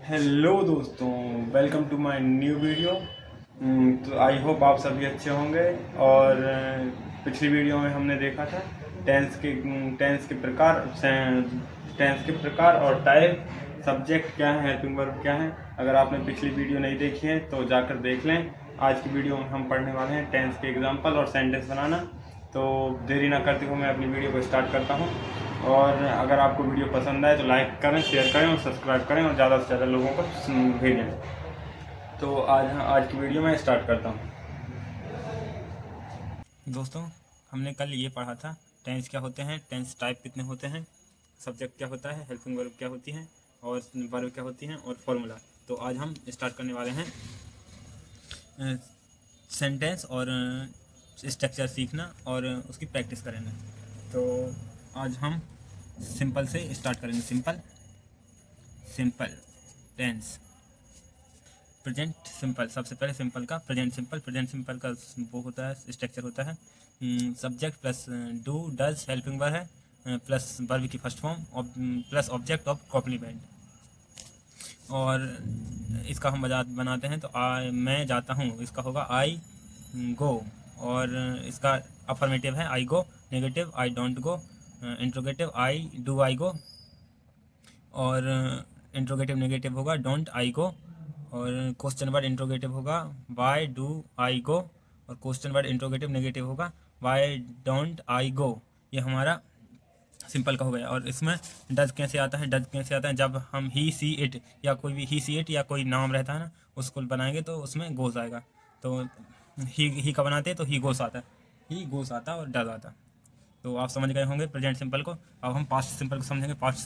Hello दोस्तों, welcome to my new video. तो I hope आप सभी अच्छे होंगे। और पिछली वीडियो में हमने देखा था टेंस के प्रकार और टाइप, सब्जेक्ट क्या है, हेल्पिंग वर्ब क्या है। अगर आपने पिछली वीडियो नहीं देखी है तो जाकर देख लें। आज की वीडियो में हम पढ़ने वाले हैं टेंस के एग्जाम्पल और सेंटेंस बनाना। तो देरी ना करते हुए मैं अपनी वीडियो को स्टार्ट करता हूँ। और अगर आपको वीडियो पसंद आए तो लाइक करें, शेयर करें और सब्सक्राइब करें और ज़्यादा से ज़्यादा लोगों को भेजें। तो आज की वीडियो में स्टार्ट करता हूँ। दोस्तों, हमने कल ये पढ़ा था टेंस क्या होते हैं, टेंस टाइप कितने होते हैं, सब्जेक्ट क्या होता है, हेल्पिंग वर्ब क्या होती हैं और वर्ब क्या होती हैं और फॉर्मूला। तो आज हम स्टार्ट करने वाले हैं सेंटेंस और स्ट्रक्चर सीखना और उसकी प्रैक्टिस करेंगे। तो आज हम सिंपल से स्टार्ट करेंगे। Simple tense present simple. सबसे पहले सिंपल का प्रेजेंट सिंपल का वो होता है, स्ट्रक्चर होता है subject plus do does helping verb है प्लस वर्ब की first form plus object of complement. और इसका हम बनाते हैं तो मैं जाता हूँ, इसका होगा आई गो। और इसका अफर्मेटिव है I go, negative I don't go, interrogative I do I go, और इंट्रोगेटिव नेगेटिव होगा डोंट आई गो, और क्वेश्चन वर्ड इंट्रोगेटिव होगा वाई डू आई गो, और क्वेश्चन वर्ड इंट्रोगेटिव नेगेटिव होगा वाई डोंट आई गो। ये हमारा simple का हो गया। और इसमें डज कैसे आता है, जब हम ही सी इट या कोई भी ही सी इट या कोई नाम रहता है ना, उसको बनाएंगे तो उसमें गोस आएगा। तो ही का बनाते हैं तो ही गोस आता है, ही गोस आता और डज आता। तो आप समझ गए होंगे प्रेजेंट सिंपल को। अब हम पास्ट सिंपल को समझेंगे। पास्ट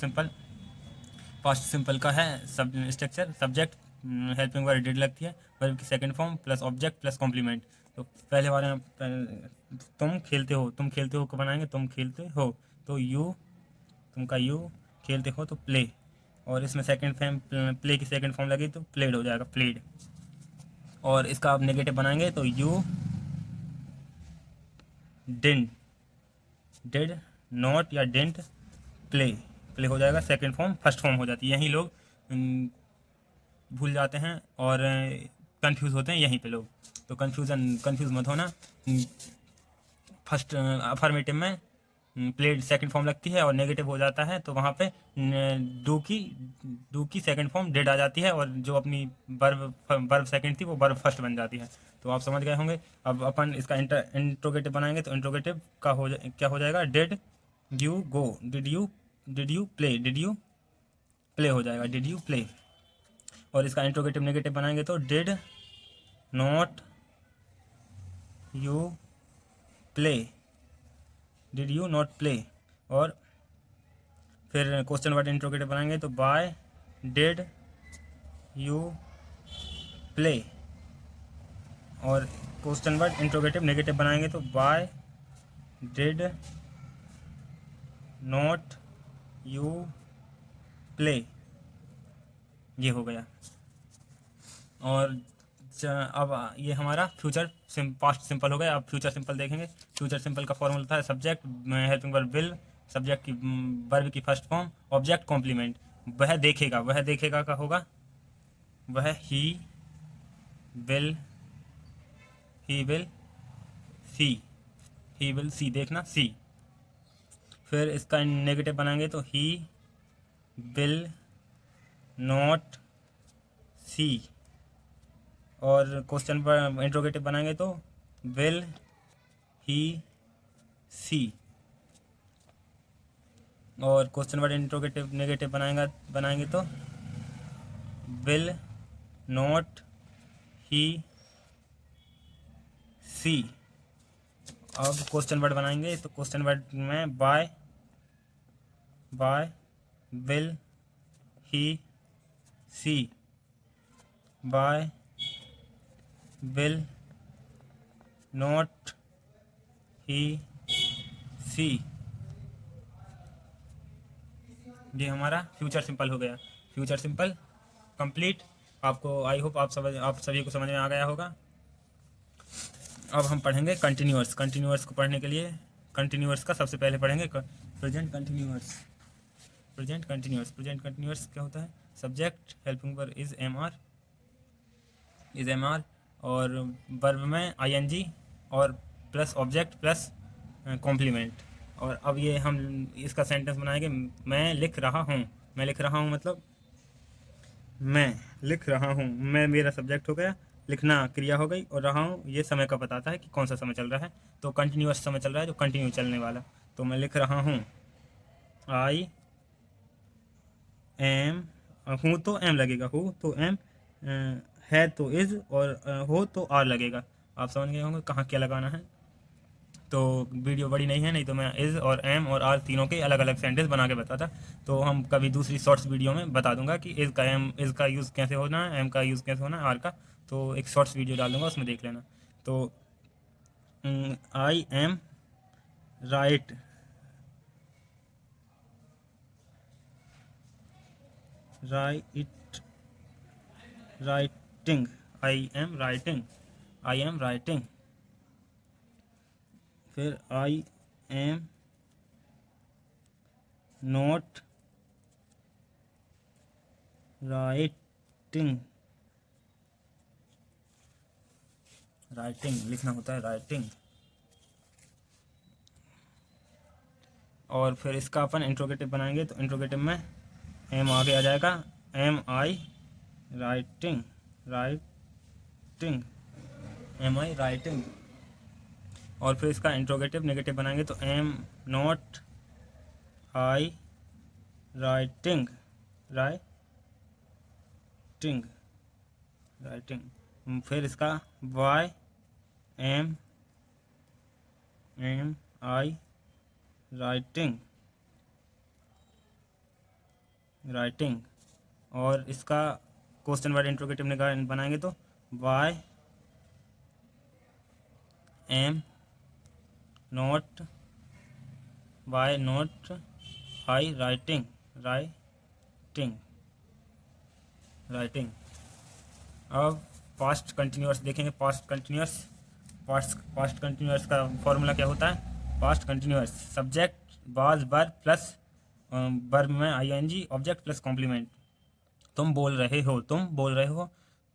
सिंपल का है सब structure subject helping verb did लगती है, वर्ब की second form plus object plus complement. तो पहले वाले में तुम खेलते हो को बनाएंगे तुम खेलते हो तो यू, तुम का यू, खेलते हो तो प्ले। और इसमें सेकंड फॉर्म प्ले की सेकंड फॉर्म लगी तो प्लेड हो जाएगा, प्लेड। और इसका आप नेगेटिव बनाएंगे तो यू डिड नॉट या डिडंट प्ले हो जाएगा, सेकंड फॉर्म फर्स्ट फॉर्म हो जाती है। यही लोग भूल जाते हैं और कंफ्यूज होते हैं यहीं पे लोग। तो कंफ्यूज मत होना। फर्स्ट अफर्मेटिव में प्लेड सेकंड फॉर्म लगती है और नेगेटिव हो जाता है तो वहाँ पे डू की सेकंड फॉर्म डिड आ जाती है, और जो अपनी वर्ब सेकंड थी वो वर्ब फर्स्ट बन जाती है। तो आप समझ गए होंगे। अब अपन इसका इंट्रोगेटिव बनाएंगे तो इंट्रोगेटिव का क्या हो जाएगा, did you go, did you play हो जाएगा, डिड यू प्ले। और इसका इंट्रोगेटिव नेगेटिव बनाएंगे तो did not you play, did you not play. और फिर क्वेश्चन वर्ड इंट्रोगेटिव बनाएंगे तो बाय डिड यू प्ले। और क्वेश्चन वर्ड इंट्रोगेटिव नेगेटिव बनाएंगे तो why did not you play. ये हो गया। और अब ये हमारा पास्ट सिंपल हो गया। अब फ्यूचर सिंपल देखेंगे। फ्यूचर सिंपल का फॉर्मूला था subject helping verb will, subject की वर्ब की फर्स्ट फॉर्म, ऑब्जेक्ट कॉम्प्लीमेंट। वह देखेगा का होगा वह ही विल सी, देखना सी। फिर इसका नेगेटिव बनाएंगे तो ही विल नॉट सी। और क्वेश्चन पर इंट्रोगेटिव बनाएंगे तो विल ही सी। और क्वेश्चन वर्ड इंट्रोगेटिव नेगेटिव बनाएंगे तो विल नॉट ही सी। अब क्वेश्चन वर्ड बनाएंगे तो क्वेश्चन वर्ड में why will he see, why will not he see. ये हमारा फ्यूचर सिंपल हो गया। Future simple complete. आपको आई होप आप सभी को समझ में आ गया होगा। अब हम पढ़ेंगे कंटिन्यूअर्स को पढ़ने के लिए कंटिन्यूअर्स का सबसे पहले पढ़ेंगे प्रेजेंट कंटिन्यूअर्स क्या होता है, subject helping verb is am are, और वर्ब में ING और प्लस ऑब्जेक्ट प्लस कॉम्प्लीमेंट। और अब ये हम इसका सेंटेंस बनाएंगे, मैं लिख रहा हूँ। मैं लिख रहा हूँ मतलब मैं लिख रहा हूँ, मैं मेरा सब्जेक्ट हो गया, लिखना क्रिया हो गई, और रहा हूँ ये समय का बताता है कि कौन सा समय चल रहा है। तो कंटिन्यूअस समय चल रहा है, जो कंटिन्यू चलने वाला। तो मैं लिख रहा हूँ, आई एम, हूँ तो एम लगेगा, हूँ तो एम, है तो इज, और हो तो आर लगेगा। आप समझ गए होंगे कहाँ क्या लगाना है। तो वीडियो बड़ी नहीं है, नहीं तो मैं इज़ और एम और आर तीनों के अलग अलग सेंटेंस बना के बताता। तो हम कभी दूसरी शॉर्ट्स वीडियो में बता दूंगा कि इज़ का यूज़ कैसे होना है, एम का यूज़ कैसे होना है, आर का। तो एक शॉर्ट्स वीडियो डाल दूंगा, उसमें देख लेना। तो I am right right writing, I am writing, I am writing. फिर I am not writing, writing लिखना होता है, राइटिंग। और फिर इसका अपन इंट्रोगेटिव बनाएंगे, तो इंट्रोगेटिव में एम आगे आ जाएगा, am I writing, writing, am I writing. और फिर इसका इंट्रोगेटिव नेगेटिव बनाएंगे, तो am not I writing, writing, writing. फिर इसका why am I writing, writing. और इसका क्वेश्चन वर्ड इंट्रोगेटिव बनाएंगे, तो why am not, why not I writing, writing, writing. अब पास्ट कंटिन्यूअस देखेंगे। पास्ट कंटिन्यूअस का फॉर्मूला क्या होता है? Past continuous subject was verb plus verb में ING ऑब्जेक्ट प्लस कॉम्प्लीमेंट। तुम बोल रहे हो, तुम बोल रहे हो,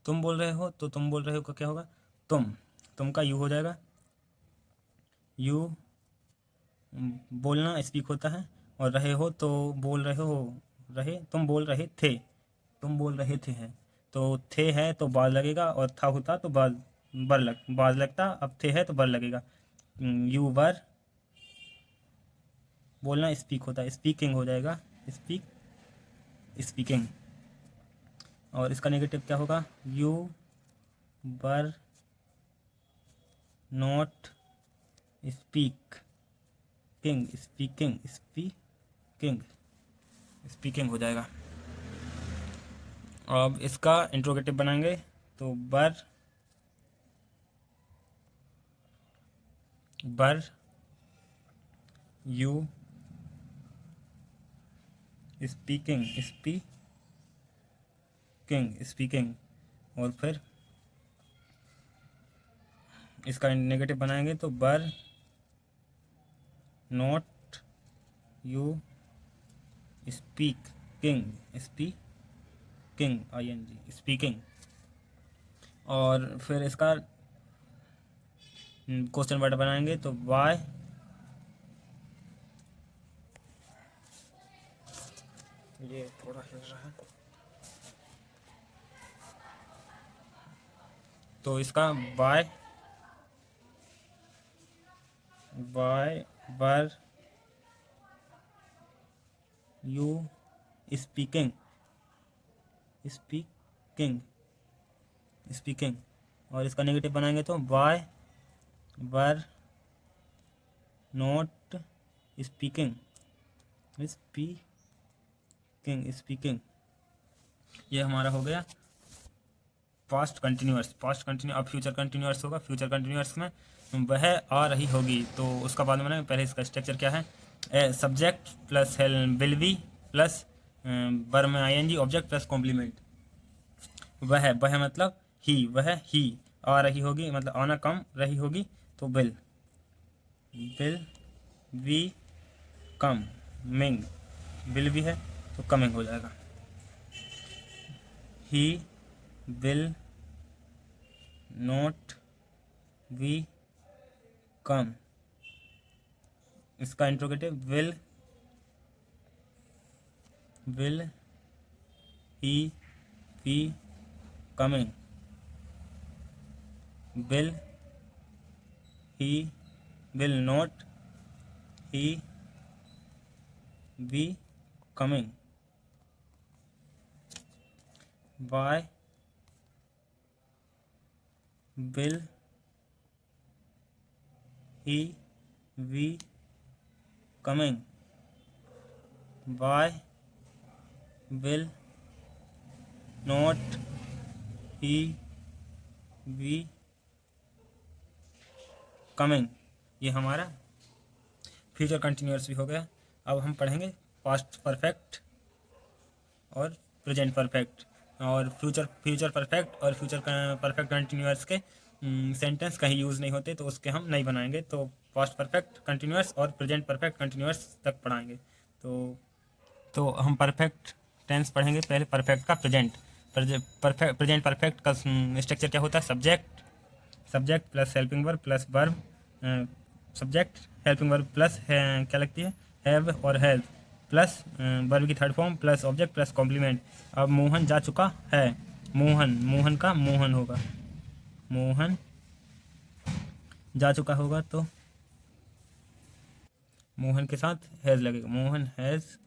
तुम बोल रहे हो, तो तुम बोल रहे हो का क्या होगा? तुम का यू हो जाएगा, यू बोलना स्पीक होता है, और रहे हो तो बोल रहे हो, रहे तुम बोल रहे थे, तुम बोल रहे थे है, तो थे है तो बाज लगेगा, और था होता तो बाज लगता। अब थे है तो बर लगेगा। यू वर, बोलना स्पीक होता है, स्पीकिंग हो जाएगा, स्पीकिंग। और इसका नेगेटिव क्या होगा? You were not speak king, speaking हो जाएगा। अब इसका इंट्रोगेटिव बनाएंगे, तो बर यू स्पीकिंग। और फिर इसका नेगेटिव बनाएंगे, तो बर not you speaking, ING speaking. और फिर इसका क्वेश्चन वर्ड बनाएंगे, तो वाई, ये थोड़ा हिल रहा है, तो इसका why were you speaking, speaking. और इसका नेगेटिव बनाएंगे, तो why were not speaking, speaking. ये हमारा हो गया पास्ट कंटिन्यूअस। अब फ्यूचर कंटिन्यूअस होगा। फ्यूचर कंटिन्यूअस में वह आ रही होगी, तो उसका बाद में पहले इसका स्ट्रक्चर क्या है? Subject plus will be plus verb में ING ऑब्जेक्ट प्लस कॉम्प्लीमेंट। वह मतलब वह ही आ रही होगी, मतलब आना कम रही होगी, तो विल बी कमिंग, विल भी है तो कमिंग हो जाएगा। He will not be come. इसका interrogative will he be coming, will he will not he be coming, why will he be coming, why will not he be coming. ये हमारा future continuous भी हो गया। अब हम पढ़ेंगे पास्ट परफेक्ट और प्रेजेंट परफेक्ट, और फ्यूचर परफेक्ट और फ्यूचर परफेक्ट कंटिन्यूअस के सेंटेंस कहीं यूज़ नहीं होते, तो उसके हम नहीं बनाएंगे। तो पास्ट परफेक्ट कंटिन्यूअस और प्रेजेंट परफेक्ट कंटिन्यूअस तक पढ़ाएंगे। तो हम परफेक्ट टेंस पढ़ेंगे। पहले परफेक्ट का प्रेजेंट परफेक्ट का स्ट्रक्चर क्या होता है? Subject plus helping verb plus verb, subject helping verb plus क्या लगती है? हैव और हैज, प्लस वर्ब की third form plus object plus complement. अब मोहन जा चुका है, मोहन का मोहन होगा, मोहन जा चुका होगा तो मोहन के साथ हैज लगेगा, Mohan has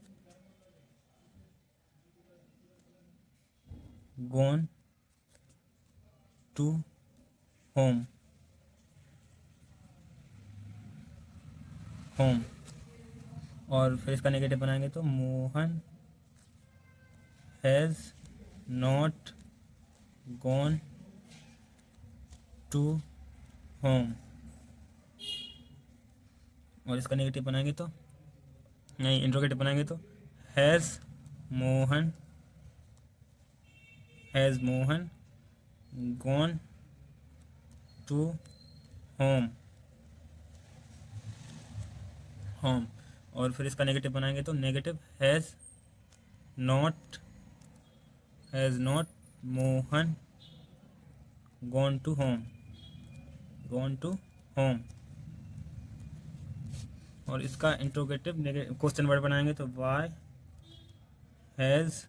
gone to home, और फिर इसका नेगेटिव बनाएंगे तो Mohan has not gone to home, और इसका नेगेटिव बनाएंगे तो नहीं, इंट्रोगेटिव बनाएंगे तो has Mohan gone to home, और फिर इसका नेगेटिव बनाएंगे तो negative has not Mohan gone to home, और इसका इंट्रोगेटिव क्वेश्चन वर्ड बनाएंगे तो why has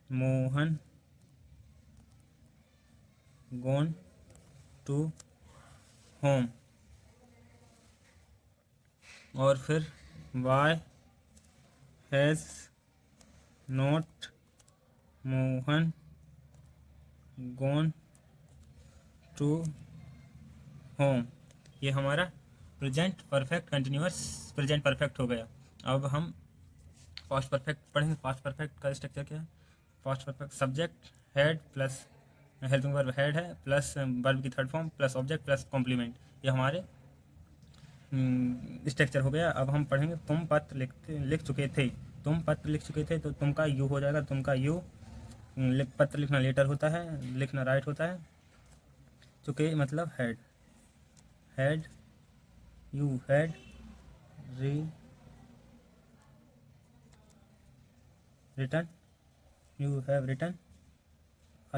Mohan gone to home, और फिर why has not Mohan gone to home. ये हमारा present perfect continuous present perfect हो गया। अब हम पास्ट परफेक्ट पढ़ेंगे। पास्ट परफेक्ट का स्ट्रक्चर क्या है? Past perfect subject had plus helping verb had है प्लस वर्ब की third form plus object plus complement, ये हमारे स्ट्रक्चर हो गया। अब हम पढ़ेंगे तुम पत्र लिख चुके थे, तुम पत्र लिख चुके थे, तो तुम का यू हो जाएगा, तुम का यू। पत्र लिखना लेटर होता है, लिखना राइट होता है, चुके मतलब had you had written, you have written a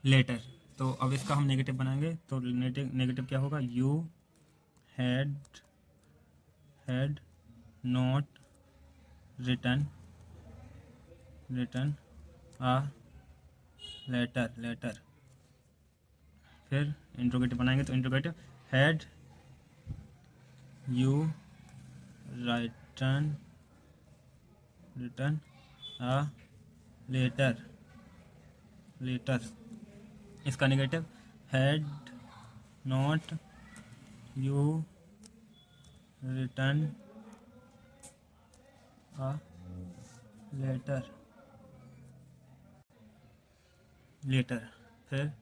letter. तो अब इसका हम नेगेटिव बनाएंगे तो नेगेटिव क्या होगा? You had not written a letter. फिर इंट्रोगेटिव बनाएंगे तो interrogative had you written a letter. इसका negative had not you written a letter. फिर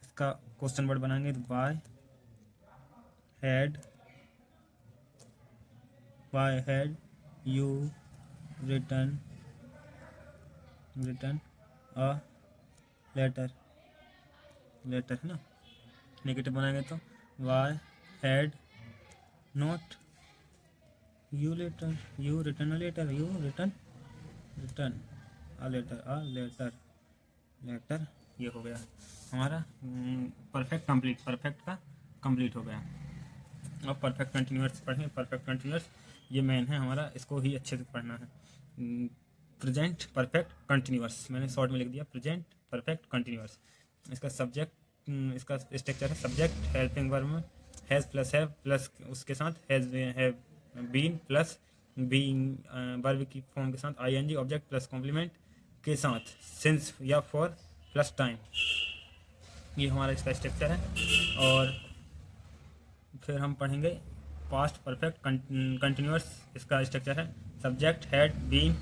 इसका क्वेश्चन वर्ड बनाएंगे तो why had you written a letter है ना। नेगेटिव बनाएंगे तो why had not you return a letter, return a letter. ये हो गया हमारा परफेक्ट का कंप्लीट हो गया। अब परफेक्ट कंटिन्यूअस पढ़ें। परफेक्ट कंटिन्यूअस ये मेन है हमारा, इसको ही अच्छे से पढ़ना है। प्रेजेंट परफेक्ट कंटिन्यूअस मैंने शॉर्ट में लिख दिया, प्रेजेंट परफेक्ट कंटिन्यूअस। इसका सब्जेक्ट, इसका स्ट्रक्चर है सब्जेक्ट हेल्पिंग वर्ब में हैज़ प्लस उसके साथ have been plus being verb की फॉर्म के साथ आईएनजी ऑब्जेक्ट प्लस कॉम्प्लीमेंट के साथ सिंस या फॉर प्लस टाइम। ये हमारा इसका स्ट्रक्चर है। और फिर हम पढ़ेंगे पास्ट परफेक्ट कंटिन्यूअस। इसका स्ट्रक्चर है सब्जेक्ट हैड बीन,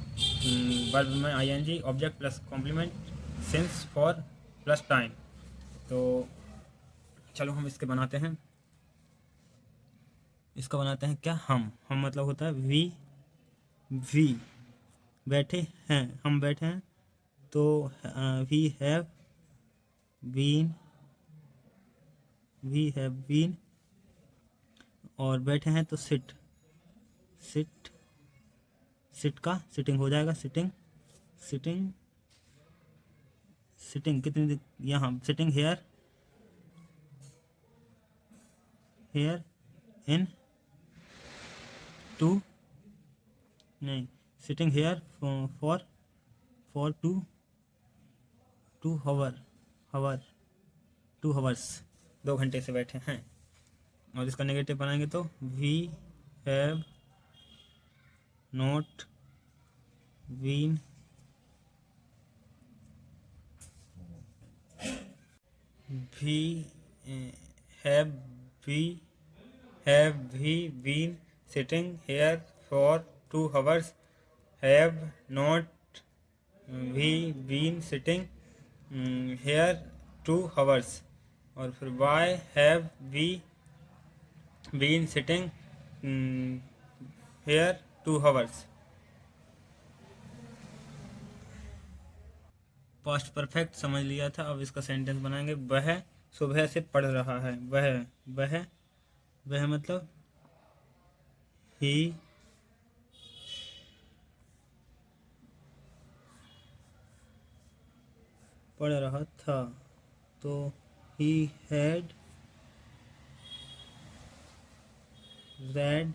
वर्ब में ING object plus complement since for plus time. तो चलो हम इसके बनाते हैं। इसका बनाते हैं क्या, हम मतलब होता है वी बैठे हैं, हम बैठे हैं तो वी हैव बीन, और बैठे हैं तो सिट का सिटिंग हो जाएगा, सिटिंग कितनी, यहाँ सिटिंग हेयर इन टू, नहीं sitting here for to hours, 2 घंटे से बैठे हैं। और इसका नेगेटिव बनाएंगे तो we have not been have we been sitting here for 2 hours? Have not we been sitting here 2 hours? और फिर why have we been sitting here 2 hours? Past perfect समझ लिया था। अब इसका सेंटेंस बनाएंगे। वह सुबह से पढ़ रहा है। वह मतलब ही पढ़ रहा था, तो he had read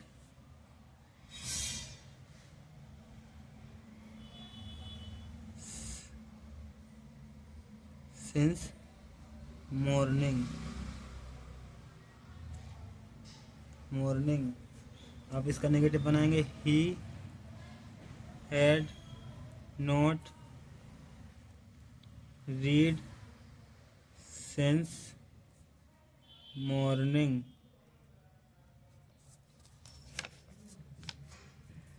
since morning. आप इसका नेगेटिव बनाएंगे। He had not read since morning.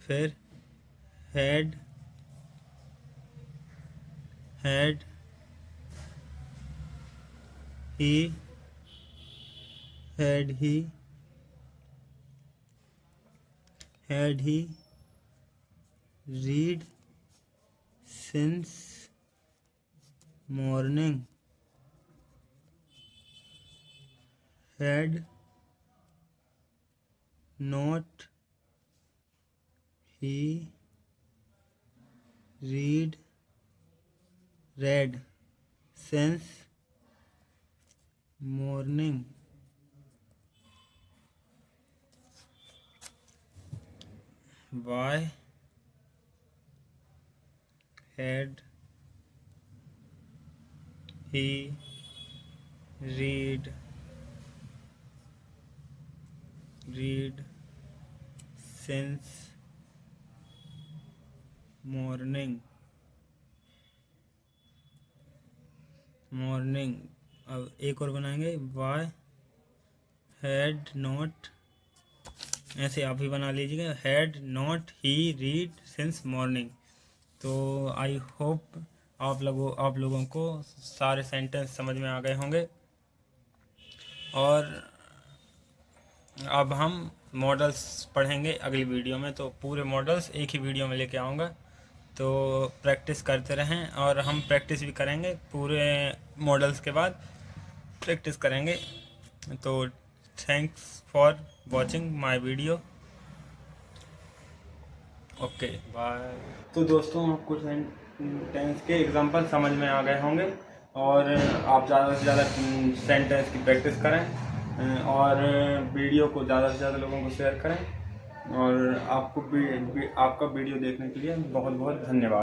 फिर had he read since morning? Had not he read since morning? Why had he read since morning? अब एक और बनाएंगे। वाई हैड नॉट, ऐसे आप भी बना लीजिएगा। Had not he read since morning. तो आई होप आप लोगों को सारे सेंटेंस समझ में आ गए होंगे। और अब हम मॉडल्स पढ़ेंगे अगली वीडियो में। तो पूरे मॉडल्स एक ही वीडियो में लेके आऊँगा, तो प्रैक्टिस करते रहें। और हम प्रैक्टिस भी करेंगे, पूरे मॉडल्स के बाद प्रैक्टिस करेंगे। तो thanks for watching my video. Okay bye. तो दोस्तों आपको सेंटेंस के एग्जांपल समझ में आ गए होंगे और आप ज़्यादा से ज़्यादा सेंटेंस की प्रैक्टिस करें और वीडियो को ज़्यादा से ज़्यादा लोगों को शेयर करें और आपका वीडियो देखने के लिए बहुत बहुत धन्यवाद।